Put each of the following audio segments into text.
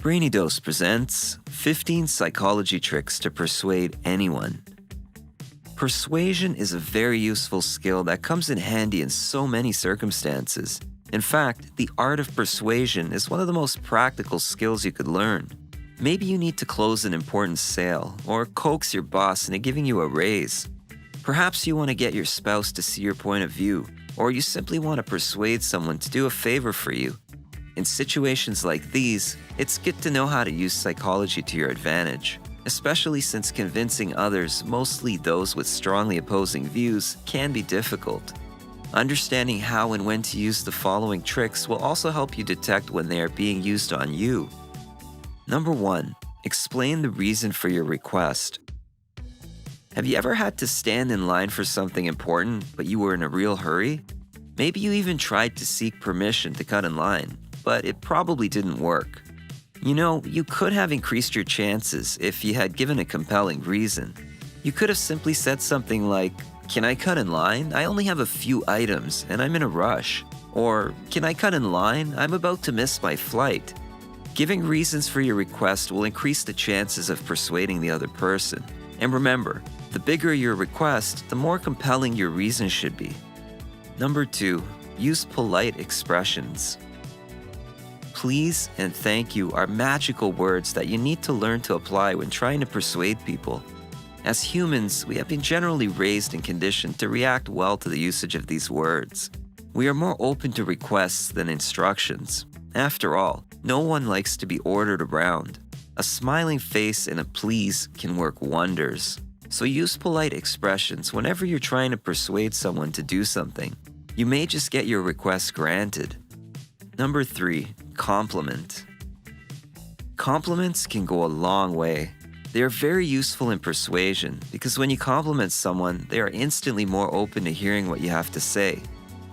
Brainy Dose presents 15 Psychology Tricks to Persuade Anyone. Persuasion is a very useful skill that comes in handy in so many circumstances. In fact, the art of persuasion is one of the most practical skills you could learn. Maybe you need to close an important sale or coax your boss into giving you a raise. Perhaps you want to get your spouse to see your point of view, or you simply want to persuade someone to do a favor for you. In situations like these, it's good to know how to use psychology to your advantage, especially since convincing others, mostly those with strongly opposing views, can be difficult. Understanding how and when to use the following tricks will also help you detect when they are being used on you. Number 1. Explain the reason for your request. Have you ever had to stand in line for something important, but you were in a real hurry? Maybe you even tried to seek permission to cut in line, but it probably didn't work. You know, you could have increased your chances if you had given a compelling reason. You could have simply said something like, "Can I cut in line? I only have a few items and I'm in a rush." Or, "Can I cut in line? I'm about to miss my flight." Giving reasons for your request will increase the chances of persuading the other person. And remember, the bigger your request, the more compelling your reason should be. Number 2. Use polite expressions. Please and thank you are magical words that you need to learn to apply when trying to persuade people. As humans, we have been generally raised and conditioned to react well to the usage of these words. We are more open to requests than instructions. After all, no one likes to be ordered around. A smiling face and a please can work wonders. So use polite expressions whenever you're trying to persuade someone to do something. You may just get your request granted. Number 3. Compliment. Compliments can go a long way. They are very useful in persuasion because when you compliment someone, they are instantly more open to hearing what you have to say.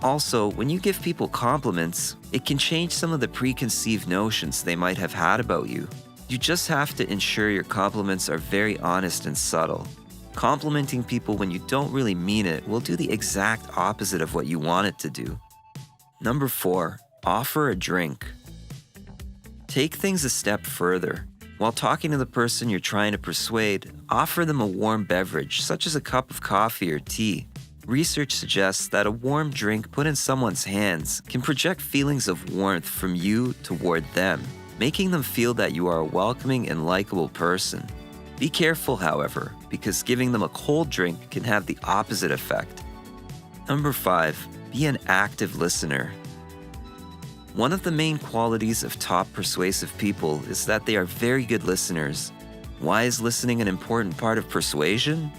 Also, when you give people compliments, it can change some of the preconceived notions they might have had about you. You just have to ensure your compliments are very honest and subtle. Complimenting people when you don't really mean it will do the exact opposite of what you want it to do. Number 4. Offer a drink. Take things a step further. While talking to the person you're trying to persuade, offer them a warm beverage, such as a cup of coffee or tea. Research suggests that a warm drink put in someone's hands can project feelings of warmth from you toward them, making them feel that you are a welcoming and likable person. Be careful, however, because giving them a cold drink can have the opposite effect. Number 5. Be an active listener. One of the main qualities of top persuasive people is that they are very good listeners. Why is listening an important part of persuasion?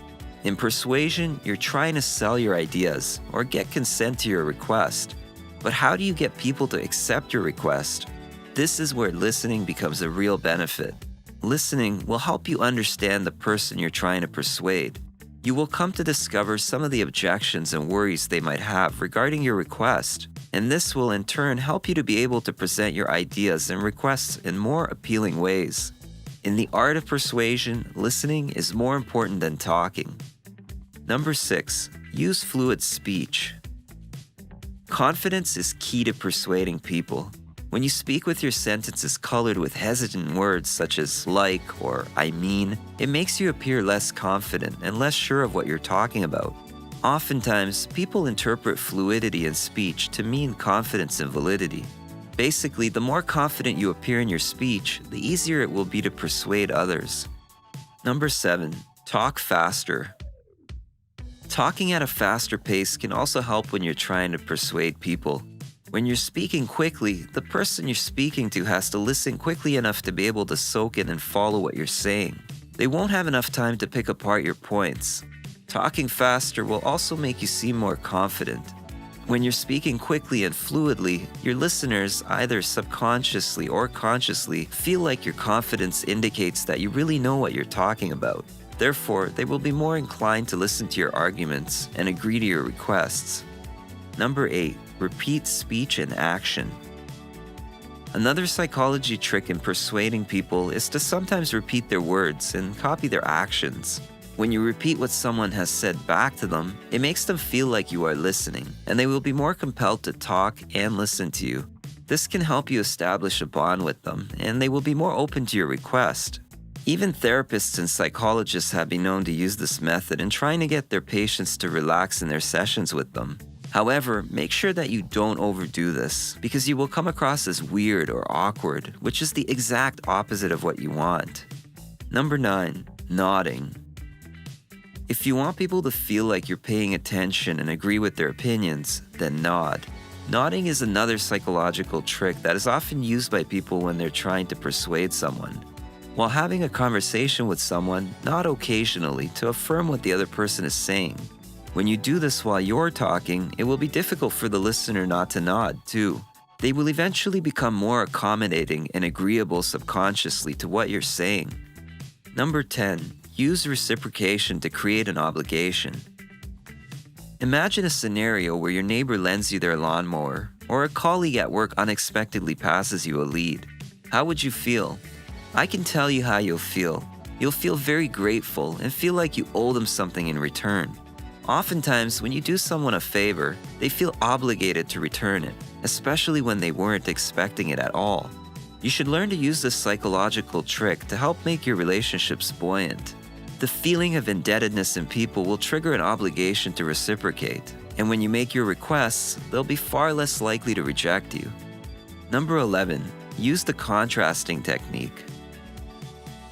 In persuasion, you're trying to sell your ideas or get consent to your request. But how do you get people to accept your request? This is where listening becomes a real benefit. Listening will help you understand the person you're trying to persuade. You will come to discover some of the objections and worries they might have regarding your request, and this will in turn help you to be able to present your ideas and requests in more appealing ways. In the art of persuasion, listening is more important than talking. Number 6. Use fluid speech. Confidence is key to persuading people. When you speak with your sentences colored with hesitant words such as "like" or "I mean," it makes you appear less confident and less sure of what you're talking about. Oftentimes, people interpret fluidity in speech to mean confidence and validity. Basically, the more confident you appear in your speech, the easier it will be to persuade others. Number 7. Talk faster. Talking at a faster pace can also help when you're trying to persuade people. When you're speaking quickly, the person you're speaking to has to listen quickly enough to be able to soak in and follow what you're saying. They won't have enough time to pick apart your points. Talking faster will also make you seem more confident. When you're speaking quickly and fluidly, your listeners, either subconsciously or consciously, feel like your confidence indicates that you really know what you're talking about. Therefore, they will be more inclined to listen to your arguments and agree to your requests. Number 8. Repeat speech in action. Another psychology trick in persuading people is to sometimes repeat their words and copy their actions. When you repeat what someone has said back to them, it makes them feel like you are listening, and they will be more compelled to talk and listen to you. This can help you establish a bond with them, and they will be more open to your request. Even therapists and psychologists have been known to use this method in trying to get their patients to relax in their sessions with them. However, make sure that you don't overdo this, because you will come across as weird or awkward, which is the exact opposite of what you want. Number 9. Nodding. If you want people to feel like you're paying attention and agree with their opinions, then nod. Nodding is another psychological trick that is often used by people when they're trying to persuade someone. While having a conversation with someone, nod occasionally to affirm what the other person is saying. When you do this while you're talking, it will be difficult for the listener not to nod, too. They will eventually become more accommodating and agreeable subconsciously to what you're saying. Number 10. Use reciprocation to create an obligation. Imagine a scenario where your neighbor lends you their lawnmower, or a colleague at work unexpectedly passes you a lead. How would you feel? I can tell you how you'll feel. You'll feel very grateful and feel like you owe them something in return. Oftentimes, when you do someone a favor, they feel obligated to return it, especially when they weren't expecting it at all. You should learn to use this psychological trick to help make your relationships buoyant. The feeling of indebtedness in people will trigger an obligation to reciprocate, and when you make your requests, they'll be far less likely to reject you. Number 11. Use the contrasting technique.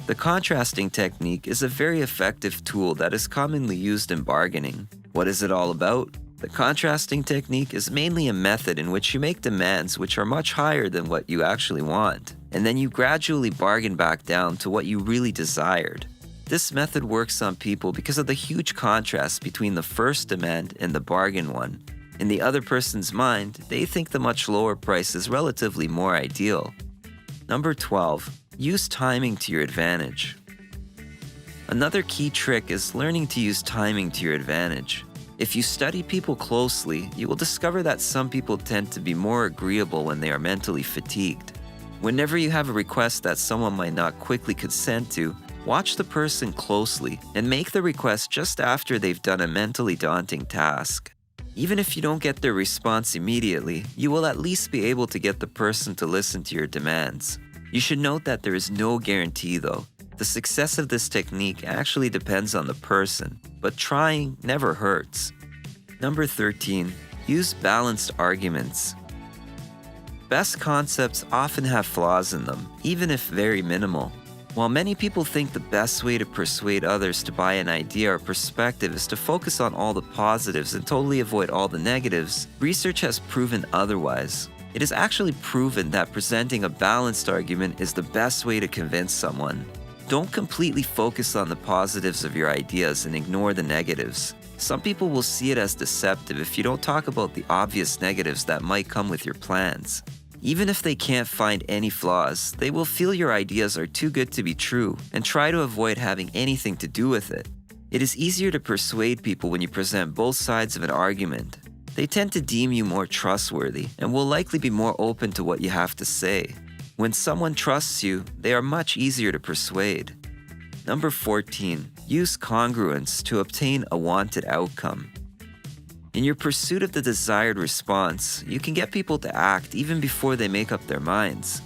The contrasting technique is a very effective tool that is commonly used in bargaining. What is it all about? The contrasting technique is mainly a method in which you make demands which are much higher than what you actually want, and then you gradually bargain back down to what you really desired. This method works on people because of the huge contrast between the first demand and the bargain one. In the other person's mind, they think the much lower price is relatively more ideal. Number 12. Use timing to your advantage. Another key trick is learning to use timing to your advantage. If you study people closely, you will discover that some people tend to be more agreeable when they are mentally fatigued. Whenever you have a request that someone might not quickly consent to, watch the person closely and make the request just after they've done a mentally daunting task. Even if you don't get their response immediately, you will at least be able to get the person to listen to your demands. You should note that there is no guarantee though. The success of this technique actually depends on the person, but trying never hurts. Number 13. Use balanced arguments. Best concepts often have flaws in them, even if very minimal. While many people think the best way to persuade others to buy an idea or perspective is to focus on all the positives and totally avoid all the negatives, research has proven otherwise. It is actually proven that presenting a balanced argument is the best way to convince someone. Don't completely focus on the positives of your ideas and ignore the negatives. Some people will see it as deceptive if you don't talk about the obvious negatives that might come with your plans. Even if they can't find any flaws, they will feel your ideas are too good to be true and try to avoid having anything to do with it. It is easier to persuade people when you present both sides of an argument. They tend to deem you more trustworthy and will likely be more open to what you have to say. When someone trusts you, they are much easier to persuade. Number 14. Use congruence to obtain a wanted outcome. In your pursuit of the desired response, you can get people to act even before they make up their minds.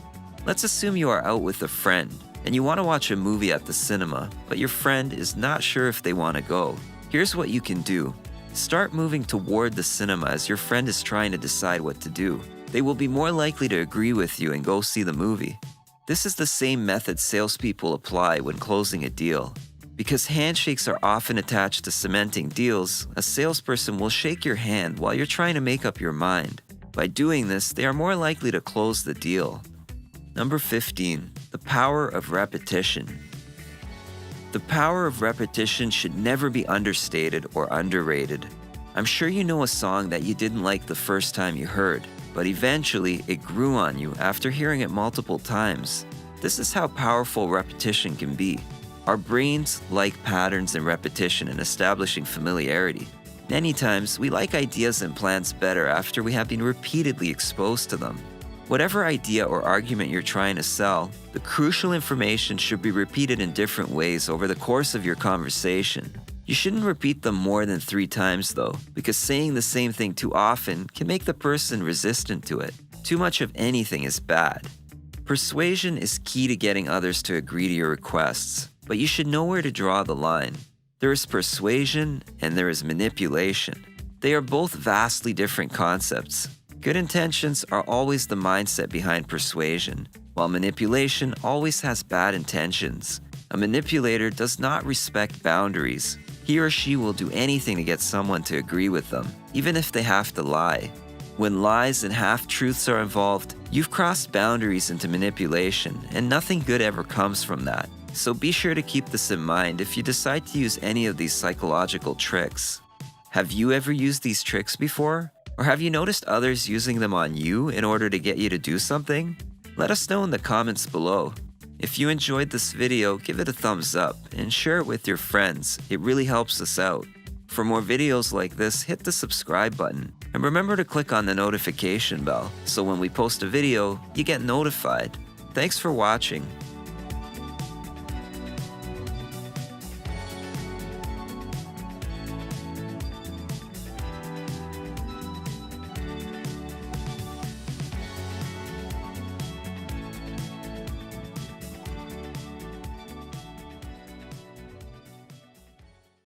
Let's assume you are out with a friend and you want to watch a movie at the cinema, but your friend is not sure if they want to go. Here's what you can do. Start moving toward the cinema as your friend is trying to decide what to do. They will be more likely to agree with you and go see the movie. This is the same method salespeople apply when closing a deal. Because handshakes are often attached to cementing deals, a salesperson will shake your hand while you're trying to make up your mind. By doing this, they are more likely to close the deal. Number 15. The power of repetition. The power of repetition should never be understated or underrated. I'm sure you know a song that you didn't like the first time you heard, but eventually it grew on you after hearing it multiple times. This is how powerful repetition can be. Our brains like patterns and repetition in establishing familiarity. Many times, we like ideas and plans better after we have been repeatedly exposed to them. Whatever idea or argument you're trying to sell, the crucial information should be repeated in different ways over the course of your conversation. You shouldn't repeat them more than 3 times though, because saying the same thing too often can make the person resistant to it. Too much of anything is bad. Persuasion is key to getting others to agree to your requests, but you should know where to draw the line. There is persuasion and there is manipulation. They are both vastly different concepts. Good intentions are always the mindset behind persuasion, while manipulation always has bad intentions. A manipulator does not respect boundaries. He or she will do anything to get someone to agree with them, even if they have to lie. When lies and half-truths are involved, you've crossed boundaries into manipulation, and nothing good ever comes from that. So be sure to keep this in mind if you decide to use any of these psychological tricks. Have you ever used these tricks before? Or have you noticed others using them on you in order to get you to do something? Let us know in the comments below. If you enjoyed this video, give it a thumbs up and share it with your friends. It really helps us out. For more videos like this, hit the subscribe button. And remember to click on the notification bell so when we post a video, you get notified. Thanks for watching.